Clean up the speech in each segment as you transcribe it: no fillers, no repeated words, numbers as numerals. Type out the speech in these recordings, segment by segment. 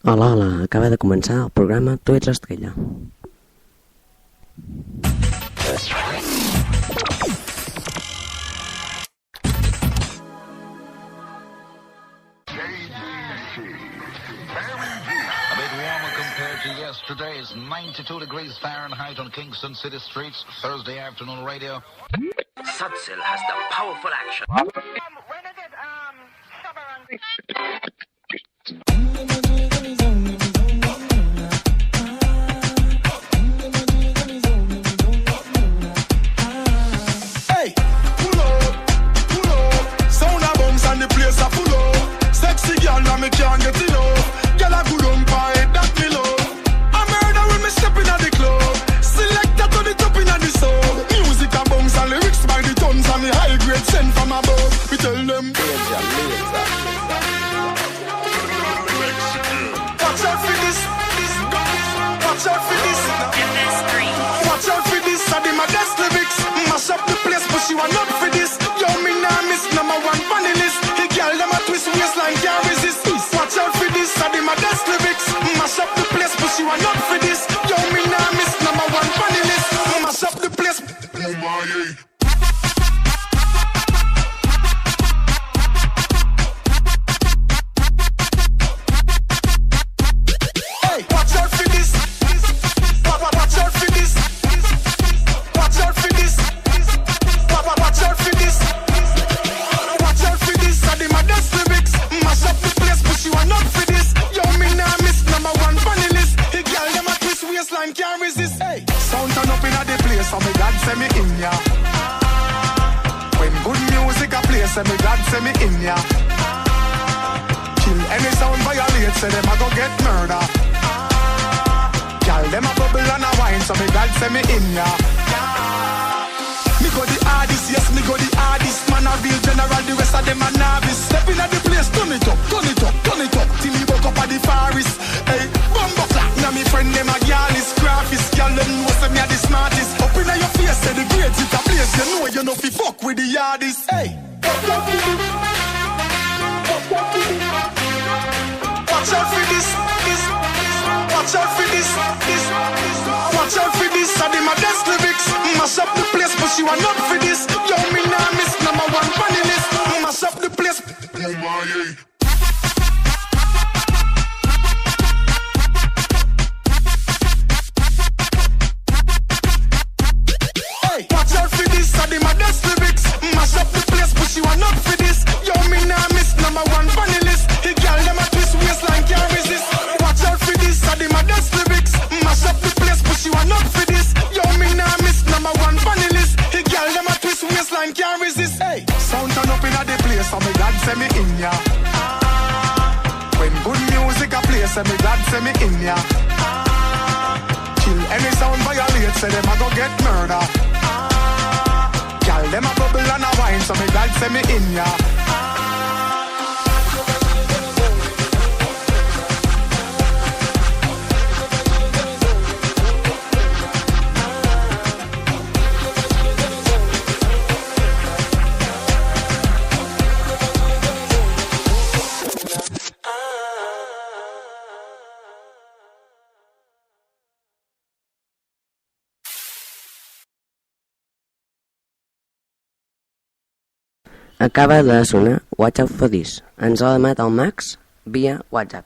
Hola, hola, acaba de començar el programa Tu ets l'estrella. Yesterday is 92 degrees Fahrenheit on Kingston City streets. Thursday afternoon radio. Sudsil has the powerful action. Hey, pull up. Sound a bounce and the place a full up. Sexy girl, now me can't get enough. Girl a good on pie, that me love. Me stepping at the club, selector to the top in the soul. Music and bounce and lyrics by the tons and the high grade sent from above. We tell them watch out for this, watch out for this, watch out for this. I did my best lyrics, mash up the place, but she want not for this. Yo, me nah miss number one funny list. He girl them a twist waistline can't resist. Watch out for this, I did my best lyrics, mash up the place, but she want not for this. Yo, me nah miss number one funny list. Mash up the place. Oh my. Hey, watch out for this. Watch out for this. Watch out for this. Watch out for this. Watch out for this. I did my best lyrics, mash up the place, but she want not for this. Yo, me nah miss number one funny list. He girl them a twist waistline can't resist. Hey, sound turn up inna the place, so me God send me in ya. When good music a play, say me God send me in ya. Kill any sound violate, say them a go get murder. Girl them a bubble and a wine, so me God send me in ya. Me go the hardest, yes me go the hardest. Man a real general, the rest of them a novice. Step inna the place, turn it up, turn it up, turn it up. Till me woke up at the forest. Hey, bumbo clap, now me friend them a girl is graphist. Girl them know say me a the smartest. Up inna your face, say the grades it a place. You know fi fuck with the hardest. Hey, watch out for this, watch out for this, watch out for this. I did my best lyrics, mash up the place, but she want not for this. Yo, me nah miss number one funny list. Mash up the place. Oh my. Watch out for this, I did my best lyrics, mash up the place, but she want not for this. Yo, me nah miss number one funny list. He girl them a twist waistline can't resist. Watch out for this, I did my best lyrics, mash up the place, but she want not for this. Yo, me nah miss number one funny list. He girl them a twist waistline can't resist. Hey, sound turn up inna the place, so me God send me in ya. When good music a play, say me God send me in ya. Kill any sound violate, say them a go get murder. Girl, them a bubble and a wine, so me God send me in ya. Acaba de sonar Watch Out For This. Ens ha demanat el Max via WhatsApp.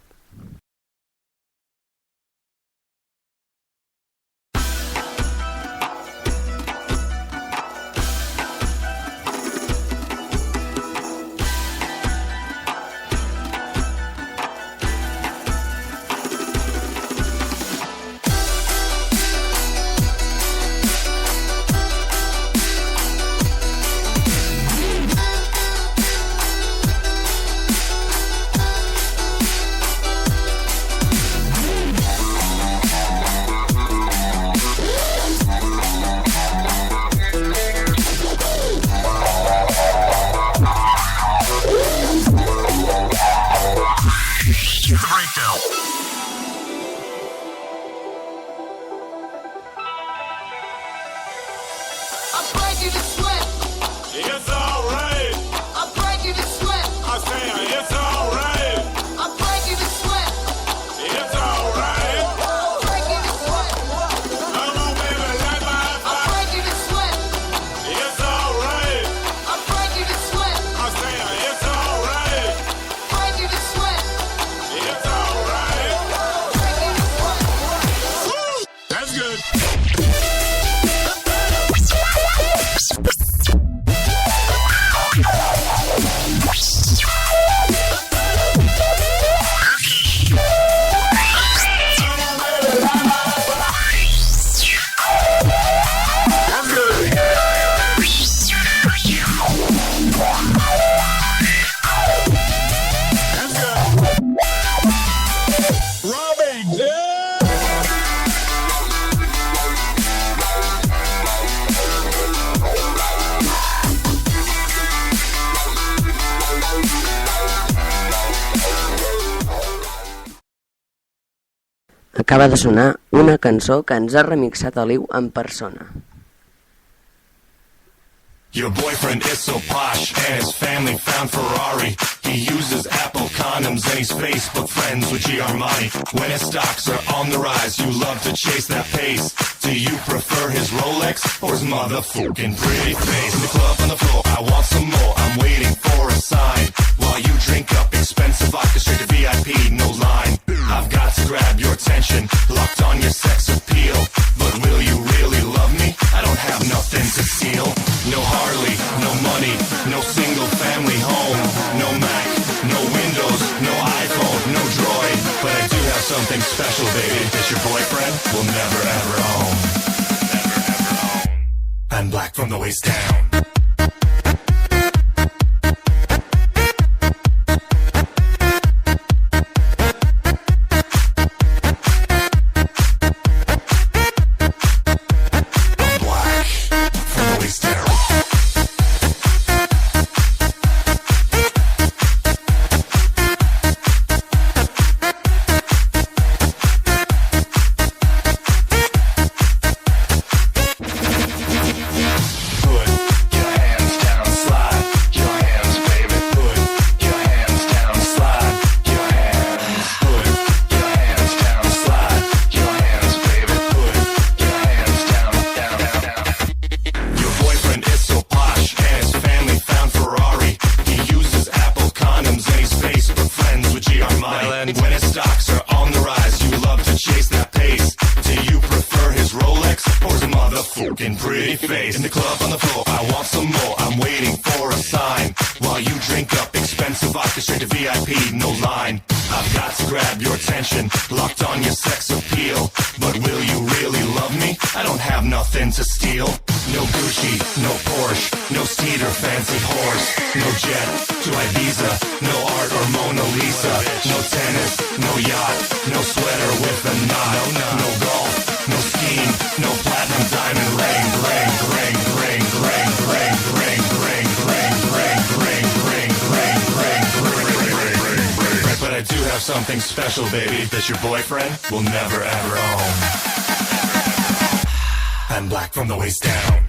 Acaba de sonar una cançó que ens ha remixat Aliu en persona. Your boyfriend is so posh and his family found Ferrari. He uses Apple condoms and he's Facebook friends with G. Armani. When his stocks are on the rise, you love to chase that pace. Do you prefer his Rolex or his motherfucking pretty face? In the club on the floor, I want some more. I'm waiting for a sign. While you drink up expensive vodka straight to VIP, no line. I've got to grab your attention, locked on your sex appeal. But will you really love me? I don't have nothing to steal. No Harley, no money, no single family home. No Mac, no Windows, no iPhone, no Droid. But I do have something special, baby, that your boyfriend will never ever own. Never ever own. I'm black from the waist down. Something special, baby, that your boyfriend will never ever own. I'm black from the waist down.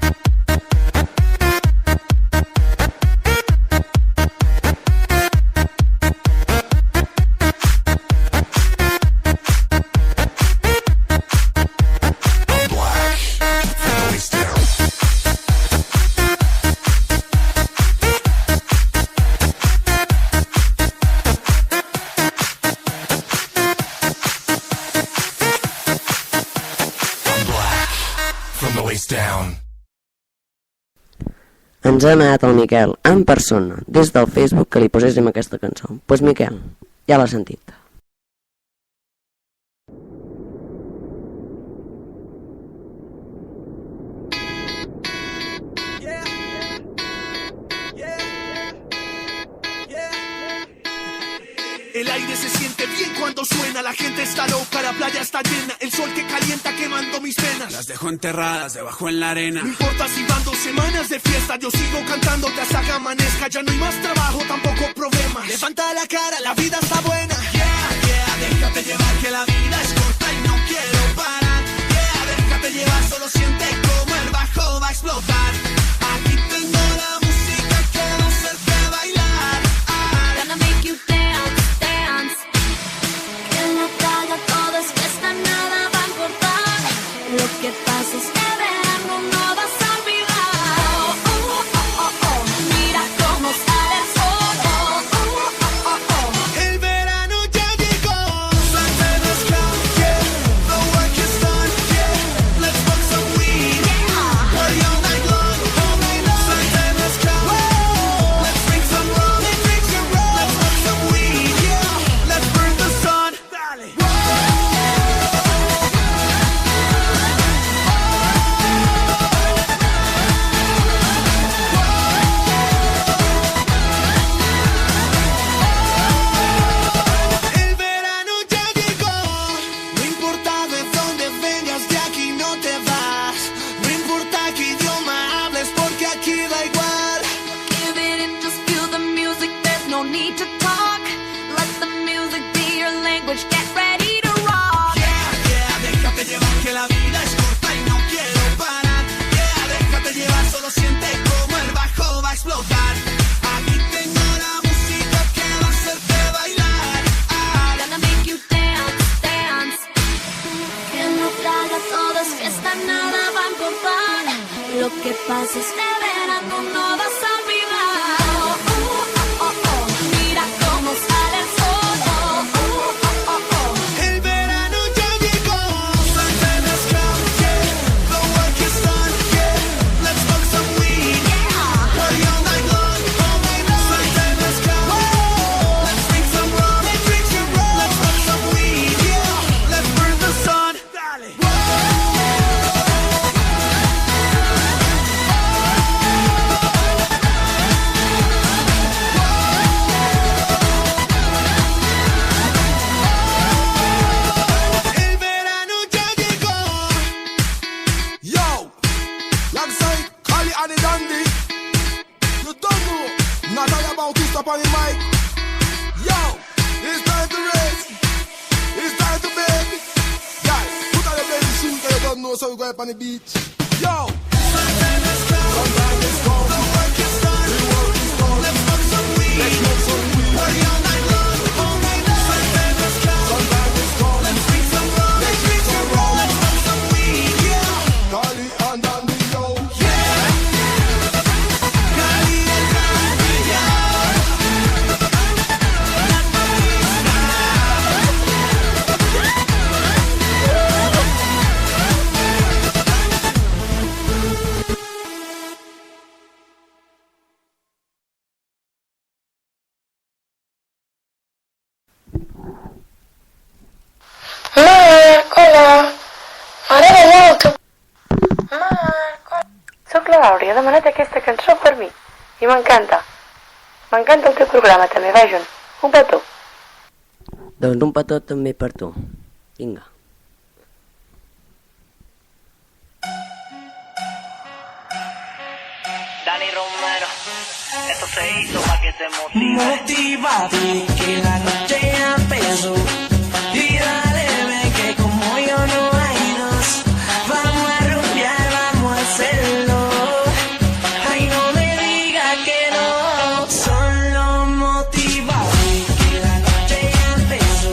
Ens ha demanat el Miquel en persona des del Facebook que li poséssim aquesta cançó. Doncs pues Miquel, ja l'ha sentit. El aire se siente bien cuando suena, la gente está loca, la playa está llena, el sol que calienta quemando mis penas. Las dejo enterradas debajo en la arena. No importa si van 2 semanas de fiesta, yo sigo cantándote hasta que amanezca. Ya no hay más trabajo, tampoco problemas. Levanta la cara, la vida está buena. Yeah, yeah, déjate llevar que la vida es corta y no quiero parar. Yeah, déjate llevar, solo siente como el bajo va a explotar. Aquí tengo la música que va a hacerte bailar. Gonna make you dance, dance. En la playa todo es fiesta, nada va a importar. Lo que pasa es que verano no vas a olvidar. Oh, oh, oh, oh, oh. Mira cómo sale el sol. Oh, oh, oh, oh, oh. El verano ya llegó. Santa Cruz, girl on the beach. Yo! Sunrise is gone. Sunrise is gone. The work is done. The work is done. Let's smoke some weed. Let's smoke some weed. Party all night long. All night long. Sunrise is gone. Sunrise is gone. Let's drink some rum. Let's drink some rum. Let's smoke some weed. Yeah! Cali and Andy, yo. Yeah! Cali and Andy, yo. Marc, hola. M'agrada molt el teu... Marc, hola. Soc la Laura i he demanat aquesta cançó per mi. I m'encanta. M'encanta el teu programa també, va, Jun. Un petó. Doncs un petó també per tu. Vinga. Dani Romero, esto se hizo para que te motive. Motívate, que la noche ya empezó. Y dale, ve que como yo no hay dos. Vamos a rumbear, vamos a hacerlo. Ay, no me digas que no. Solo motívate, que la noche ya empezó.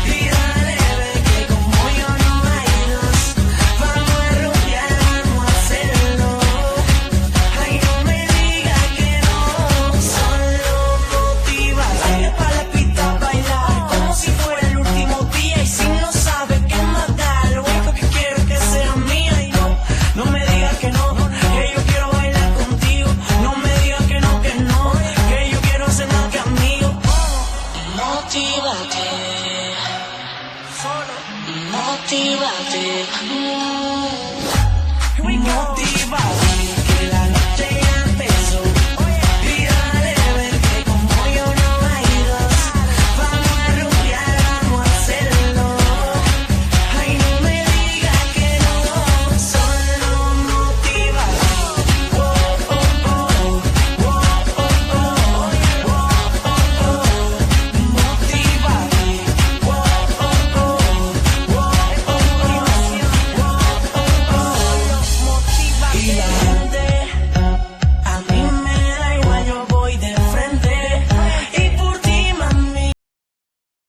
Y dale, ve que como yo no hay dos. Vamos a rumbear, vamos a hacerlo. Ay, no me digas que no. Solo motívate. Sale pa' la pista a bailar como si fuera el último día. Y si no sabes qué más da, lo único que quiero es que seas mía. Y no, no me digas que no, que yo quiero bailar contigo. No me digas que no, que yo quiero ser más que amigo. Motívate, solo motívate. Motívate.